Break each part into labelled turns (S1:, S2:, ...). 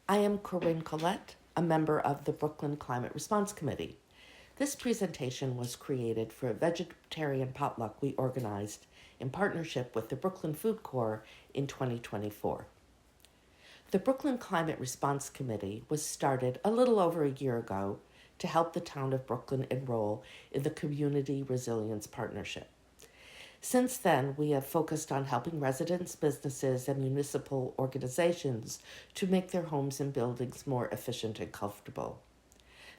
S1: I am Corrinne Collett, a member of the Brooklin Climate Response Committee. This presentation was created for a vegetarian potluck we organized in partnership with the Brooklyn Food Corps in 2024. The Brooklyn Climate Response Committee was started a little over a year ago to help the town of Brooklyn enroll in the Community Resilience Partnership. Since then, we have focused on helping residents, businesses, and municipal organizations to make their homes and buildings more efficient and comfortable.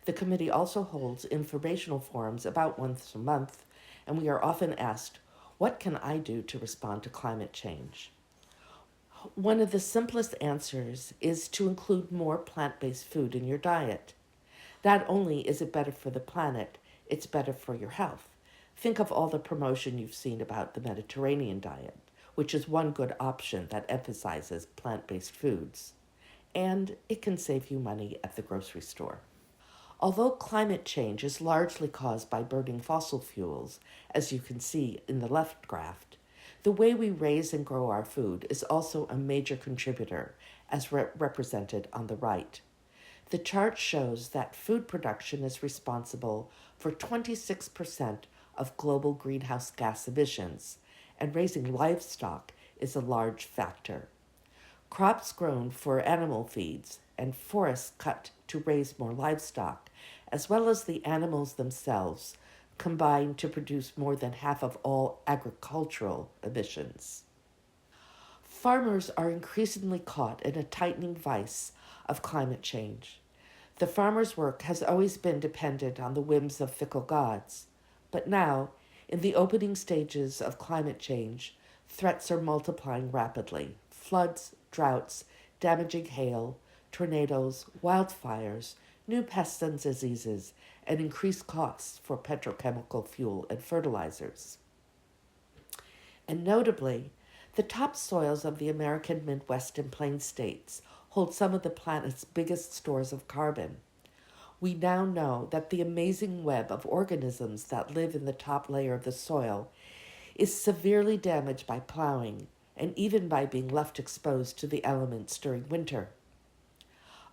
S1: The committee also holds informational forums about once a month, and we are often asked, what can I do to respond to climate change? One of the simplest answers is to include more plant-based food in your diet. Not only is it better for the planet, it's better for your health. Think of all the promotion you've seen about the Mediterranean diet, which is one good option that emphasizes plant-based foods. And it can save you money at the grocery store. Although climate change is largely caused by burning fossil fuels, as you can see in the left graph, the way we raise and grow our food is also a major contributor, as represented on the right. The chart shows that food production is responsible for 26% of global greenhouse gas emissions, and raising livestock is a large factor. Crops grown for animal feeds and forests cut to raise more livestock, as well as the animals themselves, combine to produce more than half of all agricultural emissions. Farmers are increasingly caught in a tightening vice of climate change. The farmer's work has always been dependent on the whims of fickle gods. But now, in the opening stages of climate change, threats are multiplying rapidly. Floods, droughts, damaging hail, tornadoes, wildfires, new pests and diseases, and increased costs for petrochemical fuel and fertilizers. And notably, the topsoils of the American Midwest and Plains states hold some of the planet's biggest stores of carbon. We now know that the amazing web of organisms that live in the top layer of the soil is severely damaged by plowing and even by being left exposed to the elements during winter.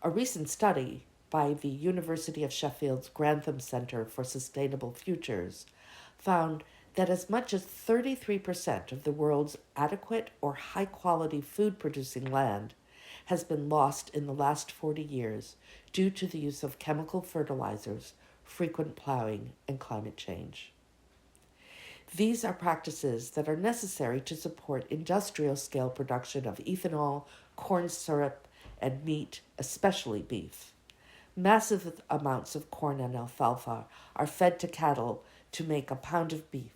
S1: A recent study by the University of Sheffield's Grantham Center for Sustainable Futures found that as much as 33% of the world's adequate or high-quality food-producing land has been lost in the last 40 years due to the use of chemical fertilizers, frequent plowing, and climate change. These are practices that are necessary to support industrial-scale production of ethanol, corn syrup, and meat, especially beef. Massive amounts of corn and alfalfa are fed to cattle to make a pound of beef,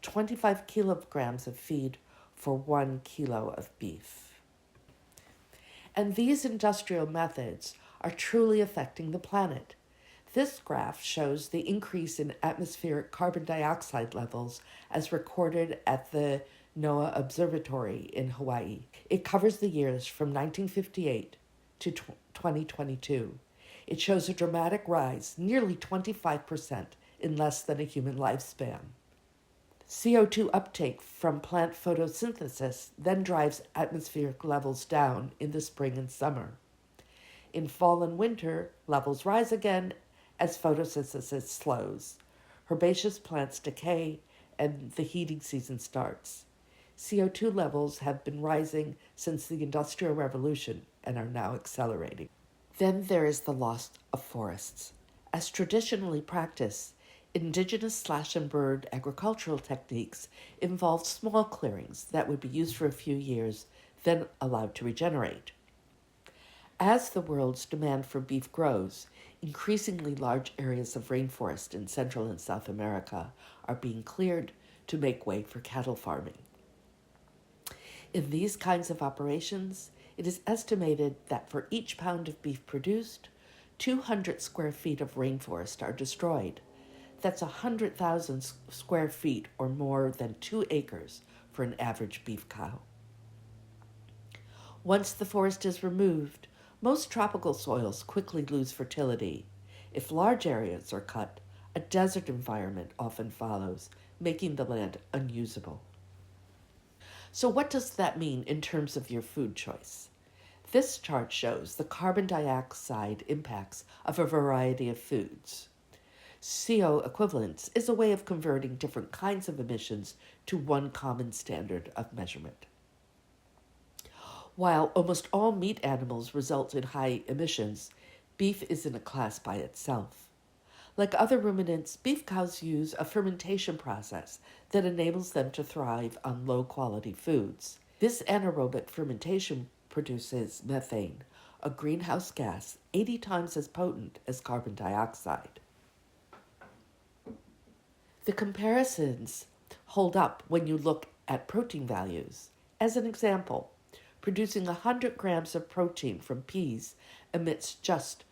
S1: 25 kilograms of feed for 1 kilo of beef. And these industrial methods are truly affecting the planet. This graph shows the increase in atmospheric carbon dioxide levels as recorded at the NOAA Observatory in Hawaii. It covers the years from 1958 to 2022. It shows a dramatic rise, nearly 25% in less than a human lifespan. CO2 uptake from plant photosynthesis then drives atmospheric levels down in the spring and summer. In fall and winter, levels rise again as photosynthesis slows. Herbaceous plants decay and the heating season starts. CO2 levels have been rising since the Industrial Revolution and are now accelerating. Then there is the loss of forests. As traditionally practiced, indigenous slash-and-burn agricultural techniques involve small clearings that would be used for a few years, then allowed to regenerate. As the world's demand for beef grows, increasingly large areas of rainforest in Central and South America are being cleared to make way for cattle farming. In these kinds of operations, it is estimated that for each pound of beef produced, 200 square feet of rainforest are destroyed. That's 100,000 square feet or more than 2 acres for an average beef cow. Once the forest is removed, most tropical soils quickly lose fertility. If large areas are cut, a desert environment often follows, making the land unusable. So what does that mean in terms of your food choice? This chart shows the carbon dioxide impacts of a variety of foods. CO equivalence is a way of converting different kinds of emissions to one common standard of measurement. While almost all meat animals result in high emissions, beef is in a class by itself. Like other ruminants, beef cows use a fermentation process that enables them to thrive on low-quality foods. This anaerobic fermentation produces methane, a greenhouse gas 80 times as potent as carbon dioxide. The comparisons hold up when you look at protein values. As an example, producing 100 grams of protein from peas emits just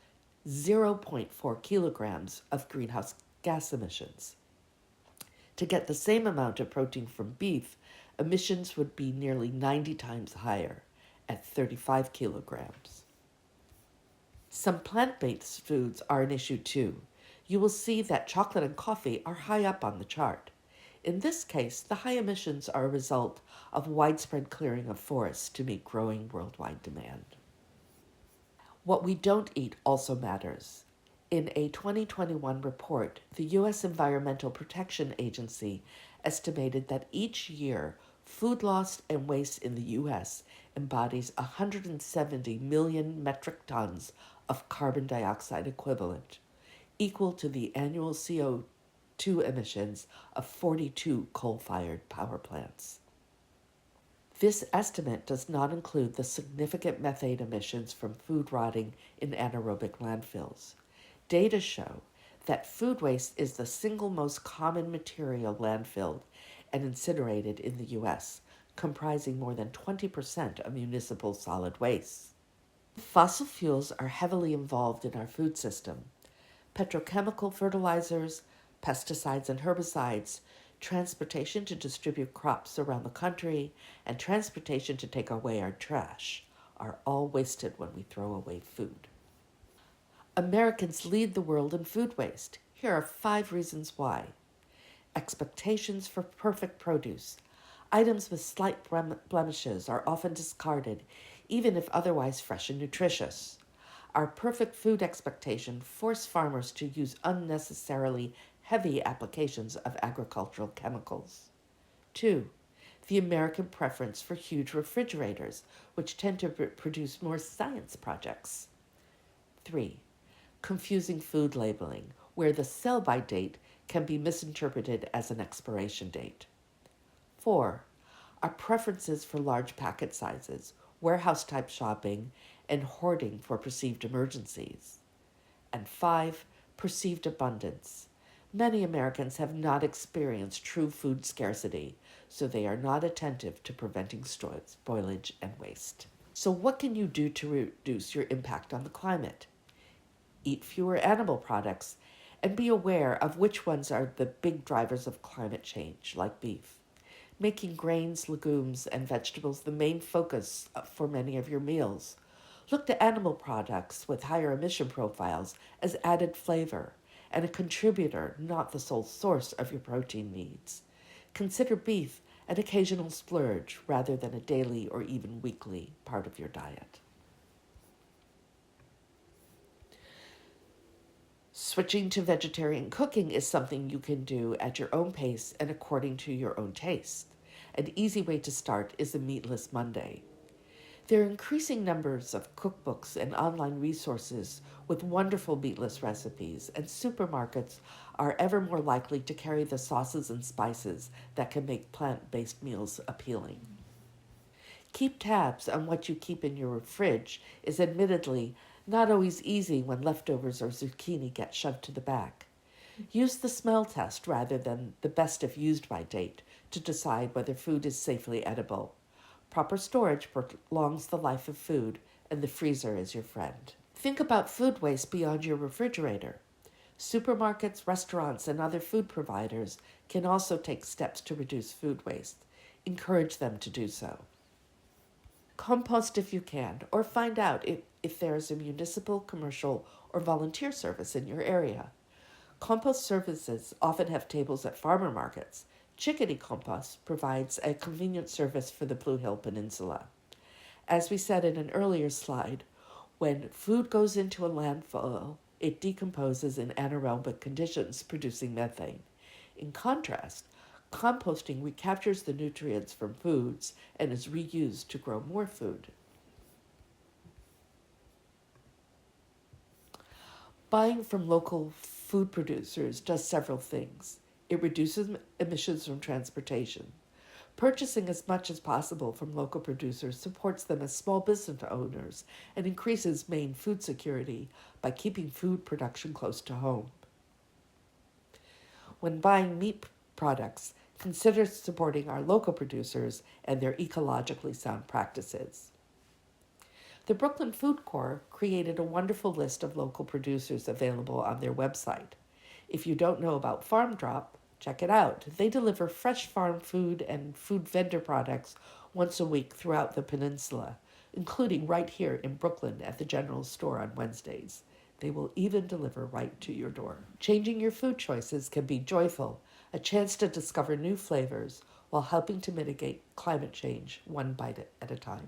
S1: 0.4 kilograms of greenhouse gas emissions. To get the same amount of protein from beef, emissions would be nearly 90 times higher, at 35 kilograms. Some plant-based foods are an issue too. You will see that chocolate and coffee are high up on the chart. In this case, the high emissions are a result of widespread clearing of forests to meet growing worldwide demand. What we don't eat also matters. In a 2021 report, the U.S. Environmental Protection Agency estimated that each year, food loss and waste in the U.S. embodies 170 million metric tons of carbon dioxide equivalent, equal to the annual CO2 emissions of 42 coal-fired power plants. This estimate does not include the significant methane emissions from food rotting in anaerobic landfills. Data show that food waste is the single most common material landfilled and incinerated in the U.S., comprising more than 20% of municipal solid waste. Fossil fuels are heavily involved in our food system. Petrochemical fertilizers, pesticides and herbicides, transportation to distribute crops around the country, and transportation to take away our trash are all wasted when we throw away food. Americans lead the world in food waste. Here are 5 reasons why. Expectations for perfect produce. Items with slight blemishes are often discarded, even if otherwise fresh and nutritious. Our perfect food expectation force farmers to use unnecessarily heavy applications of agricultural chemicals. 2. The American preference for huge refrigerators, which tend to produce more science projects. 3. Confusing food labeling, where the sell-by date can be misinterpreted as an expiration date. 4. Our preferences for large packet sizes, warehouse-type shopping, and hoarding for perceived emergencies. And 5. Perceived abundance. Many Americans have not experienced true food scarcity, so they are not attentive to preventing spoilage and waste. So what can you do to reduce your impact on the climate? Eat fewer animal products and be aware of which ones are the big drivers of climate change, like beef. Making grains, legumes, and vegetables the main focus for many of your meals. Look to animal products with higher emission profiles as added flavor and a contributor, not the sole source of your protein needs. Consider beef an occasional splurge rather than a daily or even weekly part of your diet. Switching to vegetarian cooking is something you can do at your own pace and according to your own taste. An easy way to start is a Meatless Monday. There are increasing numbers of cookbooks and online resources with wonderful meatless recipes, and supermarkets are ever more likely to carry the sauces and spices that can make plant-based meals appealing. Keep tabs on what you keep in your fridge is admittedly not always easy when leftovers or zucchini get shoved to the back. Use the smell test rather than the best if used by date to decide whether food is safely edible. Proper storage prolongs the life of food, and the freezer is your friend. Think about food waste beyond your refrigerator. Supermarkets, restaurants, and other food providers can also take steps to reduce food waste. Encourage them to do so. Compost if you can, or find out if there is a municipal, commercial, or volunteer service in your area. Compost services often have tables at farmer markets. Chickadee Compost provides a convenient service for the Blue Hill Peninsula. As we said in an earlier slide, when food goes into a landfill, it decomposes in anaerobic conditions, producing methane. In contrast, composting recaptures the nutrients from foods and is reused to grow more food. Buying from local food producers does several things. It reduces emissions from transportation. Purchasing as much as possible from local producers supports them as small business owners and increases Maine food security by keeping food production close to home. When buying meat products, consider supporting our local producers and their ecologically sound practices. The Brooklyn Food Corps created a wonderful list of local producers available on their website. If you don't know about Farm Drop, check it out. They deliver fresh farm food and food vendor products once a week throughout the peninsula, including right here in Brooklyn at the General Store on Wednesdays. They will even deliver right to your door. Changing your food choices can be joyful, a chance to discover new flavors while helping to mitigate climate change one bite at a time.